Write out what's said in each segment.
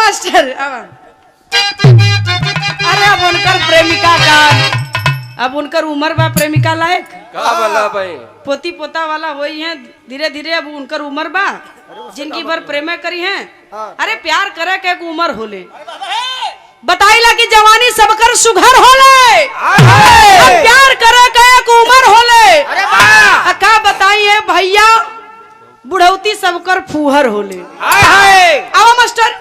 Master अरे अब उनकर प्रेमिका का अब उनकर उम्र बा प्रेमिका लायक का वाला भाई पोती पोता वाला वही है धीरे धीरे अब उनकर उम्र बा जिनकी भर प्रेम करी है अरे प्यार करे के उम्र होले बताइला कि जवानी सबकर सुघर होले प्यार करे के एक उम्र होले का बताइए भैया बुढ़ौती सबकर फूहर होले आओ मास्टर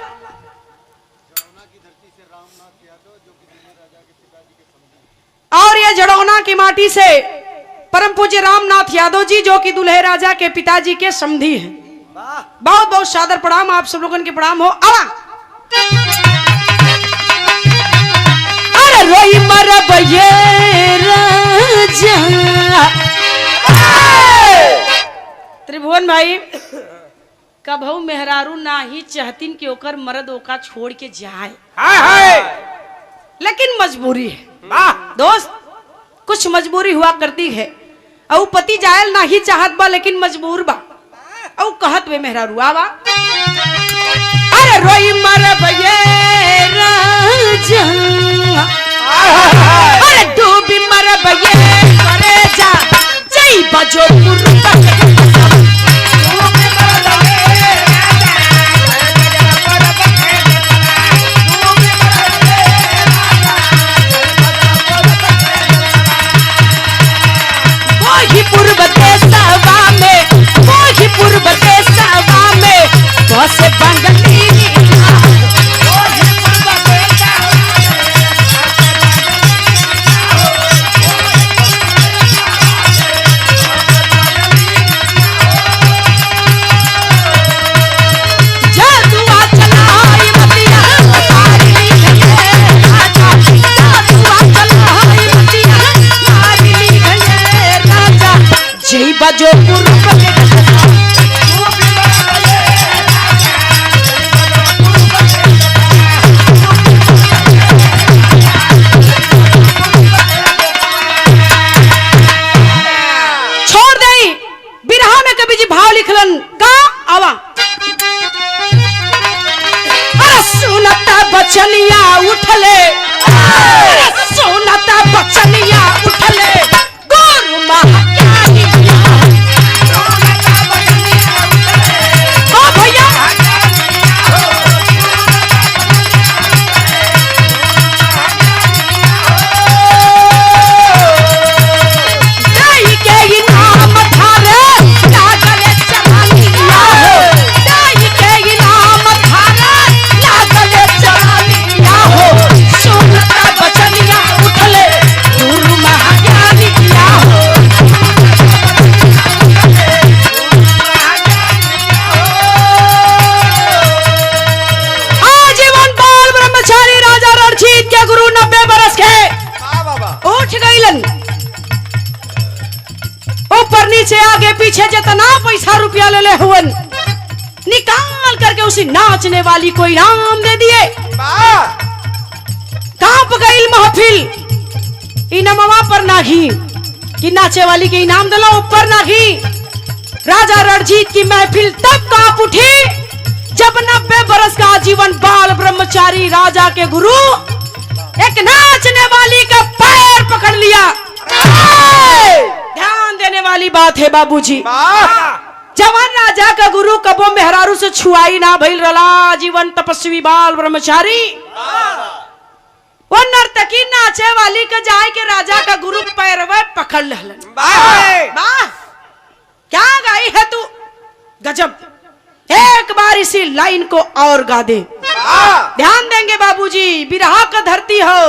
और ये जड़ौना की माटी से परम पूज्य रामनाथ यादव जी जो कि दुल्हे राजा के पिताजी के समधी हैं बहुत बहुत सादर प्रणाम आप सब लोगों के प्रणाम हो आवा अरे रोई मरब ये राजा त्रिभुवन भाई कभू मेहरारू ना ही चाहतीन कि ओकर मर्द ओका छोड़ के जाए लेकिन मजबूरी है दोस्त कुछ मजबूरी हुआ करती है और पति जायल ना ही चाहत बा लेकिन मजबूर बा और कहत वे मेहरारू आवा अरे रोई मरब ये राजा अरे डूबी मरब ये करेजा जई बजो से बंगली बजो बचनिया उठले सोनता बचनिया उठले गुरु महाज्ञानी हाँ भैया दाई के इनाम धारे लागले चलानिया हो दाई के इनाम धारे लागले चलानिया हो सोनता बचनिया उठले गुरु महाज्ञानी हो आजीवन बाल ब्रह्मचारी राजा रणजीत के गुरु 90 बरस के उठ गईलन ऊपर नीचे आगे पीछे जितना पैसा रुपया ले हुवन निकाल करके उसी नाचने वाली को इनाम दे दिए कांप गई महफिल इनामवा पर नाही कि नाचे वाली के इनाम दिला ऊपर नाही राजा रणजीत की महफिल तब कांप उठी जब 90 बरस का आजीवन बाल ब्रह्मचारी राजा के गुरु एक नाचने वाली का पैर पकड़ लिया ध्यान देने वाली बात है बाबूजी जवान राजा का गुरु कबो मेहरारू से छुआई ना भइल रला जीवन तपस्वी बाल ब्रह्मचारी वो नर्तकी नाचे वाली का जाए के राजा का गुरु पैरवे पकड़ लेलन वाह क्या गाई है तू गजब एक बार इसी लाइन को और गा दे ध्यान देंगे बाबूजी बिरहा का धरती हो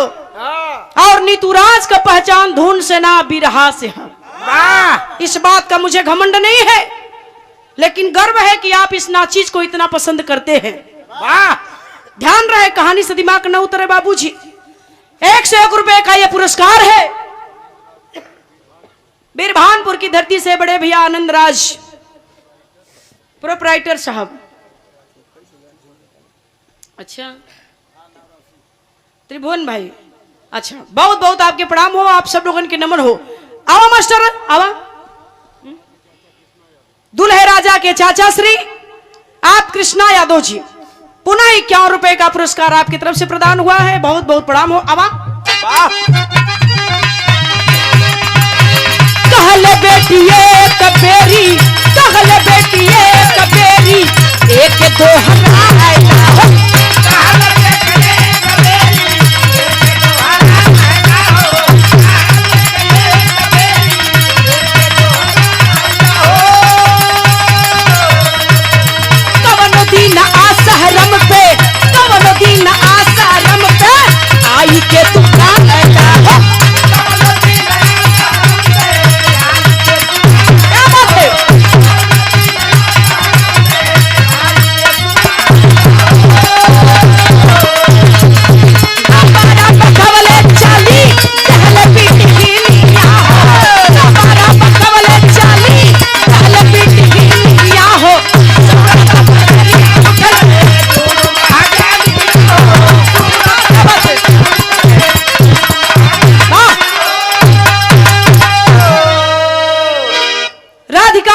और नीतूराज का पहचान धुन से ना बिरहा से है इस बात का मुझे घमंड नहीं है लेकिन गर्व है कि आप इस नाचीज को इतना पसंद करते हैं ध्यान रहे कहानी से दिमाग न उतरे बाबूजी 101 रुपए का यह पुरस्कार है बीरभानपुर की धरती से बड़े भैया आनंद राज प्रोपराइटर साहब अच्छा त्रिभुवन भाई अच्छा बहुत बहुत आपके प्रणाम हो आप सब लोगों के नमन हो आवा मास्टर आवा दुल्हे राजा के चाचा श्री आप कृष्णा यादव जी पुनः 51 रुपए का पुरस्कार आपकी तरफ से प्रदान हुआ है। बहुत बहुत प्रणाम हो। अब कहले बेटिए कबेरी, कहले बेटिए कबेरी, एक दो हराया हो। कवनो दिन आसरम पे, कवनो दिन आसरम पे आई के तू गाया हो।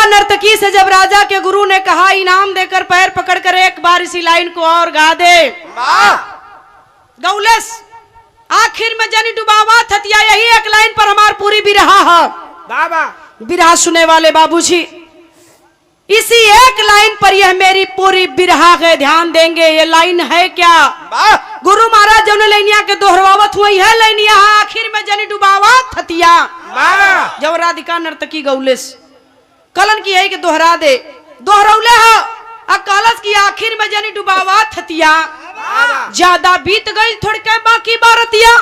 नर्तकी से जब राजा के गुरु ने कहा इनाम देकर पैर पकड़कर एक बार इसी लाइन को और गा दे। गौलस आखिर में जनी डुबावा थतिया, यही एक लाइन पर हमार पूरी बिरहा है। बाबा बिरहा सुने वाले बाबूजी, इसी एक लाइन पर यह मेरी पूरी बिरहा है, ध्यान देंगे। ये लाइन है क्या? गुरु महाराज जो लाइनिया के दोहरावत हुई है लाइनिया, आखिर में जनी डुबावा थतिया। जब राधिका नर्तकी गौलस कलन की है कि दोहरा दे, दोहरौले हो कलस की आखिर में जनी डुबावा थतिया। ज्यादा बीत गई थोड़ के बाकी बारतिया।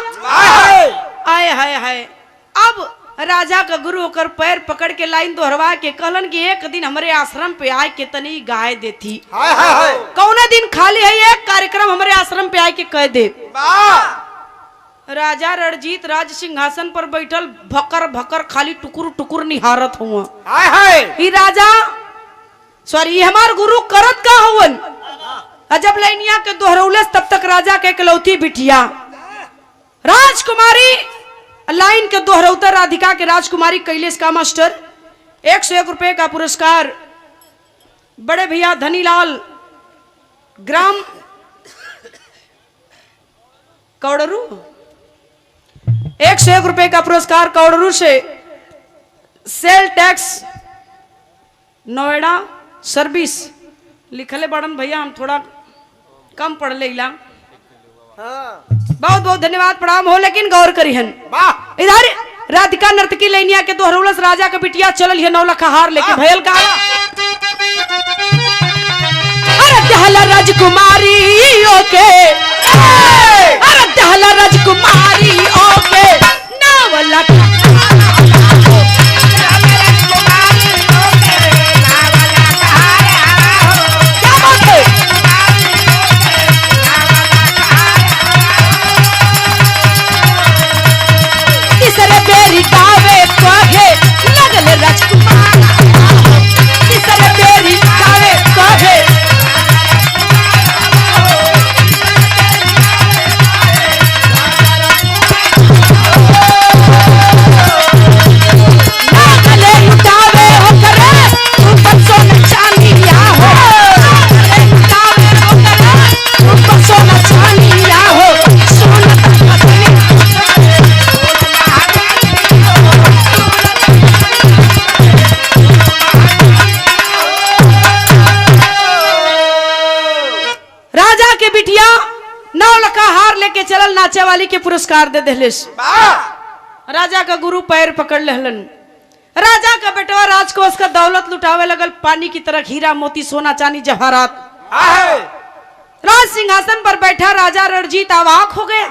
आए हाय हाय। अब राजा का गुरु होकर पैर पकड़ के लाइन दोहरवा के कहलन की एक दिन हमारे आश्रम पे आए के तनी गाय देती। कौने दिन खाली है एक कार्यक्रम हमारे आश्रम पे आए के कह दे। राजा रणजीत राज सिंहासन पर बैठल भकर भकर खाली टुकुर टुकुर निहारत हुआ। ही राजा सॉरी हमार गुरु करत का हुवन। जब लाइनिया के दोहरौलस तब तक राजा के इकलौती बिटिया राजकुमारी लाइन के दोहरौता राधिका के राजकुमारी कैलेश का मास्टर 101 रुपए का पुरस्कार बड़े भैया धनीलाल ग्राम कौड़रू 101 रुपए का पुरस्कार कौड़रू से सेल टैक्स नोएडा सर्विस लिखले बड़न भैया, हम थोड़ा कम पढ़ लेला। बहुत बहुत धन्यवाद प्रणाम हो, लेकिन गौर करिहन इधर राधिका नर्तकी लैनिया के दोहरौलस राजा के बिटिया चलल है 9 लाख हार लेके भयल का। अरे दहला राजकुमारी ओके, अरे दहला राजकुमारी ओके 9 लाख चलल नाचे वाली के पुरस्कार दे देलिस। राजा का गुरु पैर पकड़ लेहलन। राजा का बेटवा राजकोष का दौलत लुटावे लगल पानी की तरह, हीरा मोती सोना चांदी जवाहरात। राज सिंहासन पर बैठा राजा रणजीत अवाक हो गया।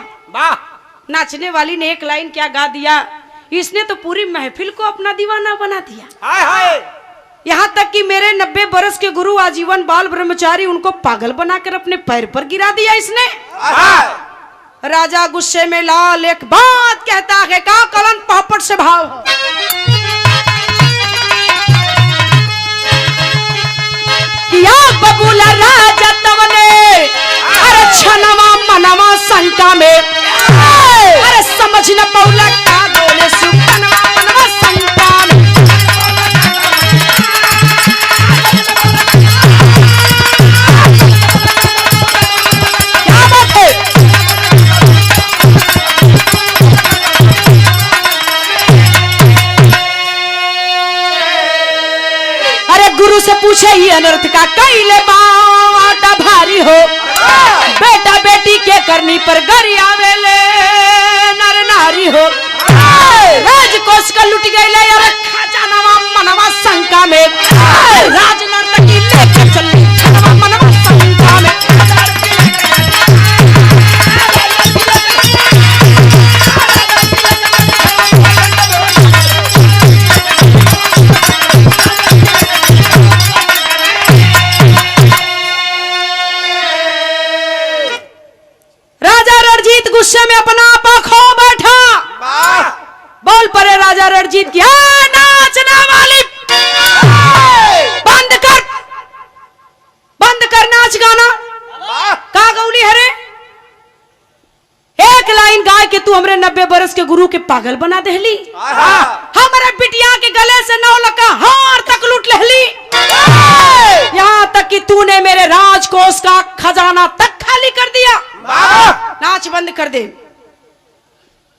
नाचने वाली ने एक लाइन क्या गा दिया, इसने तो पूरी महफिल को अपना दीवाना बना दिया। यहाँ तक कि मेरे 90 बरस के गुरु आजीवन बाल ब्रह्मचारी उनको पागल बनाकर अपने पैर पर गिरा दिया इसने। राजा गुस्से में लाल एक बात कहता है, का कलन पहपट से भाव किया बबूला राजा तवने, अरे छनवा मनवा शंका में, अरे समझ न पौला का बोले सुपनवा मनवा शंका में। बड़ी अनर्थ का कैले बाटा भारी हो, बेटा बेटी के करनी पर गरी आवेले नर नारी हो। राजकोष का लुट गईले यार खजानवा मनवा शंका में, राज नर्तकी लेके चली खजानवा मनवा शंका में। गुस्से में अपना आपा खो बैठा, बोल पड़े राजा रणजीत की, नाचना वाली बंद कर नाच गाना। का गौली हरे एक लाइन गाय के तू हमरे 90 बरस के गुरु के पागल बना देहली, हमारे बिटिया के गले से 9 लाख का हार तक लूट लेहली, यहाँ तक कि तूने मेरे राजकोष का खजाना तक खाली कर दिया। नाच बंद कर दे,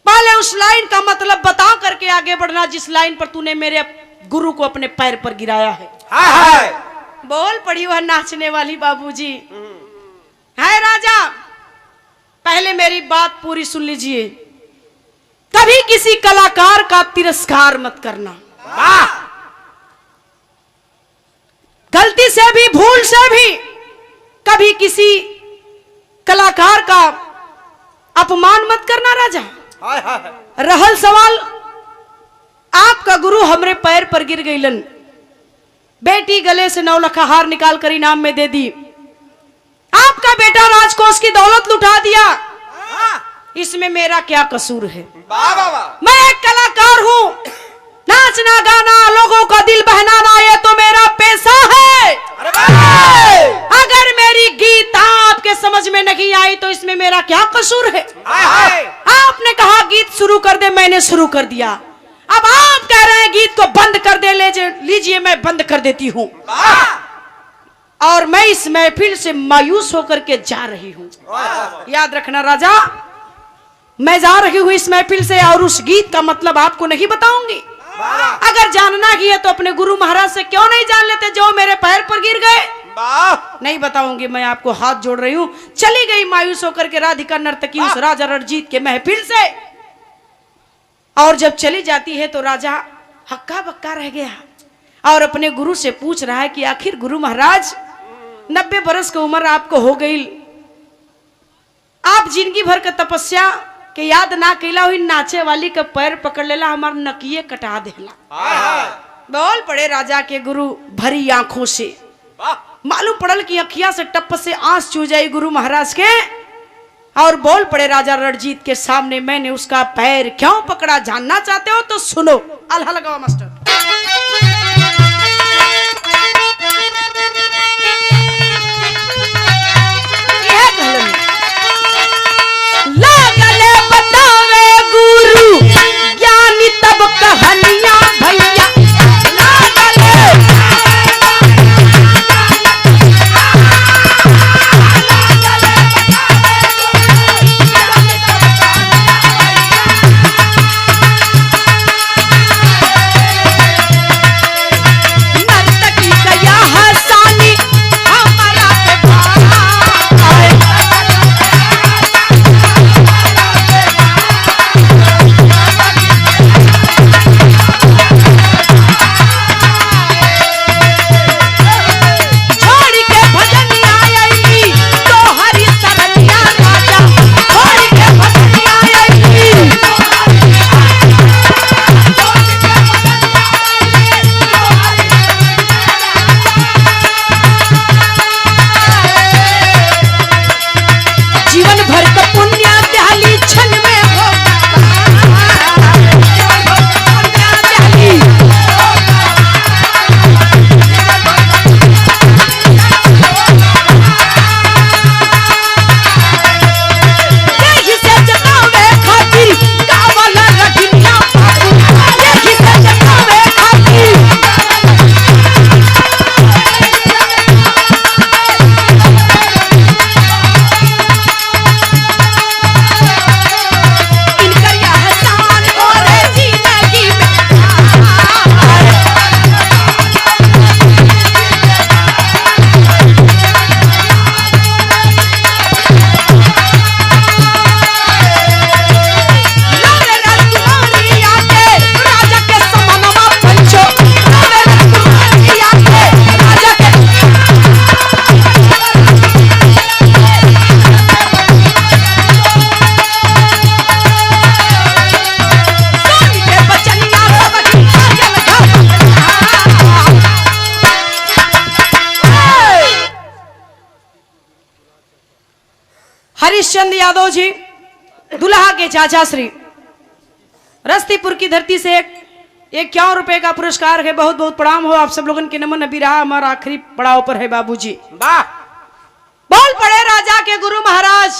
पहले उस लाइन का मतलब बता करके आगे बढ़ना जिस लाइन पर तूने मेरे गुरु को अपने पैर पर गिराया है। बोल पड़ी वह नाचने वाली बाबूजी। है राजा, पहले मेरी बात पूरी सुन लीजिए, कभी किसी कलाकार का तिरस्कार मत करना, गलती से भी भूल से भी कभी किसी कलाकार का अपमान मत करना राजा। रहल सवाल, आपका गुरु हमरे पैर पर गिर गईलन, बेटी गले से 9 लाख हार निकाल कर इनाम में दे दी, आपका बेटा राजकोष की दौलत लुटा दिया, इसमें मेरा क्या कसूर है? मैं एक कलाकार हूं, नाचना गाना लोगों का दिल बहलाना ये तो मेरा पेशा है। अगर मेरी गीत आपके समझ में नहीं आई तो इसमें मेरा क्या कसूर है? आपने कहा गीत शुरू कर दे, मैंने शुरू कर दिया, अब आप कह रहे हैं गीत को बंद कर दे, लीजिए मैं बंद कर देती हूं, और मैं इस महफिल से मायूस होकर के जा रही हूं। याद रखना राजा, मैं जा रही हूं इस महफिल से और उस गीत का मतलब आपको नहीं बताऊंगी। अगर जानना ही है तो अपने गुरु महाराज से क्यों नहीं जान लेते जो मेरे पैर पर गिर गए? नहीं बताऊंगी, मैं आपको हाथ जोड़ रही हूं। चली गई मायूस होकर के राधिका नर्तकी उस राजा रणजीत के महफिल से, और जब चली जाती है तो राजा हक्का बक्का रह गया और अपने गुरु से पूछ रहा है कि आखिर गुरु महाराज 90 बरस की उम्र आपको हो गई, आप जिंदगी भर का तपस्या के याद ना कैला हुई, नाचे वाली का पैर पकड़ लेला, हमार नकिये कटा देला। बोल पड़े राजा के गुरु भरी आंखों से, मालूम पड़ल कि अखियां से टप से आंस चू जाई गुरु महाराज के, और बोल पड़े राजा रणजीत के सामने, मैंने उसका पैर क्यों पकड़ा जानना चाहते हो तो सुनो। अल्लाह लगाओ मास्टर। तब कहानियां भैया हरिश्चंद्र यादव जी दुल्हा के चाचा श्री रस्तीपुर की धरती से 51 रुपए का पुरस्कार है। बहुत बहुत प्रणाम हो आप सब लोगों के नमन। अभी रहा हमारा आखिरी पड़ाव पर है बाबूजी। वाह बोल पड़े राजा के गुरु महाराज,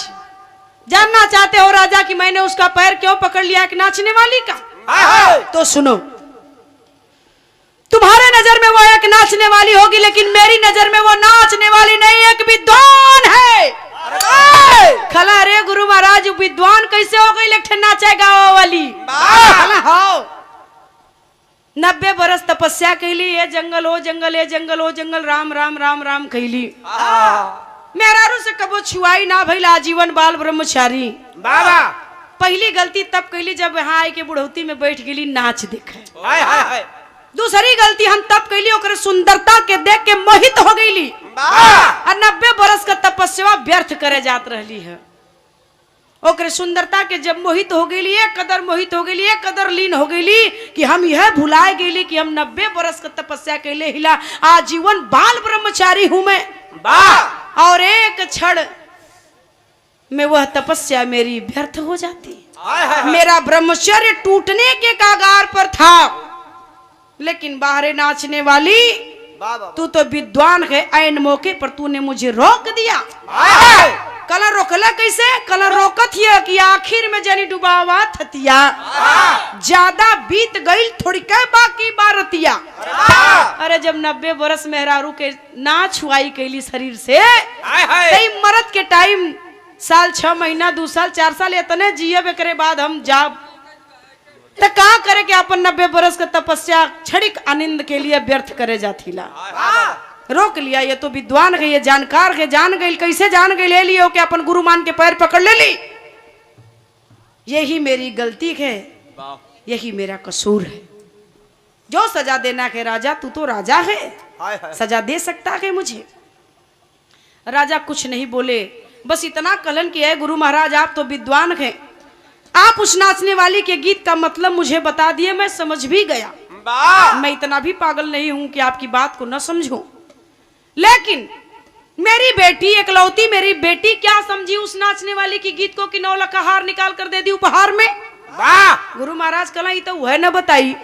जानना चाहते हो राजा कि मैंने उसका पैर क्यों पकड़ लिया एक नाचने वाली का? तो सुनो, तुम्हारे नजर में वो एक नाचने वाली होगी, लेकिन मेरी नजर में वो नाचने वाली नहीं, एक विद्वान है। खला रे गुरु महाराज, विद्वान कैसे हो गई लेकिन नाचेगा वो वाली? खला हो 90 बरस तपस्या कैली, ये जंगल हो जंगल, ये जंगल हो जंगल, राम राम राम राम कैली। मेहरारू से कबो छुआई ना भइल, आजीवन बाल ब्रह्मचारी। बाबा पहली गलती तब कैली जब यहाँ आई के बुढ़ौती में बैठ गेली नाच देखे। हाय हाय हाय दूसरी गलती हम तब कैली ओकर सुंदरता के देख के मोहित हो गईली, और 90 बरस का तपस्या व्यर्थ करे जात रहली है। ओकर सुंदरता के जब मोहित हो गईली, एक कदर मोहित हो गईली, एक कदर लीन हो गईली कि हम यह भुलाए गईली कि हम 90 बरस का तपस्या कैले हिला, आजीवन बाल ब्रह्मचारी हूं मैं। और एक क्षण में वह तपस्या मेरी व्यर्थ हो जाती। मेरा ब्रह्मचर्य टूटने के कागार पर था, लेकिन बाहरे नाचने वाली तू तो विद्वान है, ऐन मौके पर तूने मुझे रोक दिया। कलर रोकला कैसे? कलर रोकत हिया कि आखिर में जनी डुबावा थतिया, ज्यादा बीत गई थोड़ी कह बाकी बारतिया। अरे जब 90 बरस मेहरारू के ना छुआई कैली शरीर से, कई मरद के टाइम साल 6 महीना 2 साल 4 साल इतने जिये करे बाद हम जाब, तो का करे कि अपन 90 बरस का तपस्या क्षणिक आनंद के लिए व्यर्थ करे जातीला। रोक लिया, ये तो विद्वान है, ये जानकार है, जान गई। कैसे जान गई? ले लियो कि अपन गुरु मान के पैर पकड़ ले ली। यही मेरी गलती है, यही मेरा कसूर है। जो सजा देना है राजा, तू तो राजा है, सजा दे सकता है मुझे। राजा कुछ नहीं बोले, बस इतना कलन किया है, गुरु महाराज आप तो विद्वान हैं, आप उस नाचने वाली के गीत का मतलब मुझे बता दिए, मैं समझ भी गया। मैं इतना भी पागल नहीं हूं कि आपकी बात को न समझूं, लेकिन मेरी बेटी एकलौती मेरी बेटी क्या समझी उस नाचने वाली की गीत को कि 9 लाख का हार निकाल कर दे दी उपहार में। गुरु महाराज कला तो वह न बताई।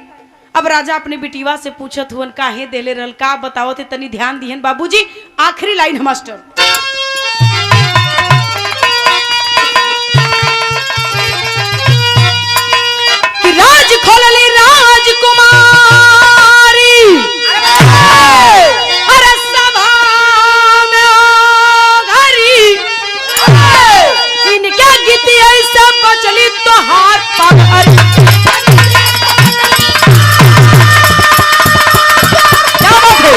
अब राजा अपने बेटीवा से पूछत हुआ काहे देले रहल, का बताओ थे, तनी ध्यान दिहन बाबूजी। आखिरी लाइन है मास्टर, राज खोलली राजकुमारी, अरे सभा में घरी, इनके गीत ऐसे बचली तो हाथ पकड़। क्या बात है?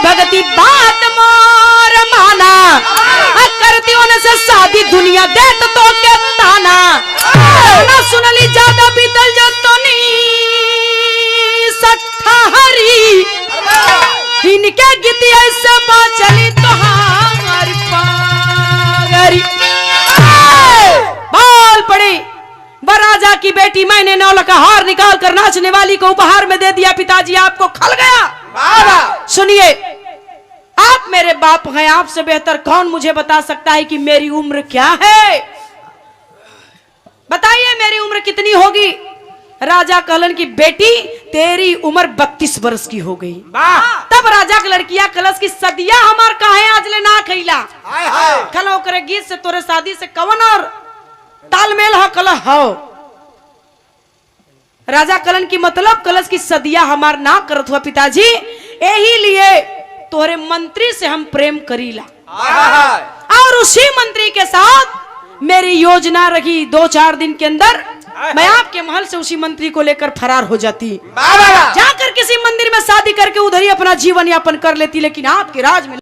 भगती बात मोर माना, करती से शादी दुनिया देत तो के ताना, ना सुनली ज्यादा बीतल जतनी सट्ठा हरी, इनके गीत ऐसे बचली तोहार पागरी। बोल पड़ी बराजा की बेटी, मैंने 9 लाख का हार निकाल कर नाचने वाली को उपहार में दे दिया, पिताजी आपको खल गया। सुनिए, आप मेरे बाप हैं, आपसे बेहतर कौन मुझे बता सकता है कि मेरी उम्र क्या है? बताइए मेरी उम्र कितनी होगी? राजा कहलन की बेटी तेरी उम्र 32 वर्ष की हो गई। तब राजा के लड़कियां कलश की सदिया हमार काहे आज ले ना खैला, खलो करे गीत से तोरे शादी से कवन और तालमेल हो? कल हो राजा कलन की मतलब कलश की सदिया हमार ना करत हुआ पिताजी, यही लिए तोरे मंत्री से हम प्रेम करीला, और उसी मंत्री के साथ मेरी योजना रही 2-4 दिन के अंदर मैं आपके महल से उसी मंत्री को लेकर फरार हो जाती, जाकर किसी मंदिर में शादी करके उधर ही अपना जीवन यापन कर लेती, लेकिन आपके राज में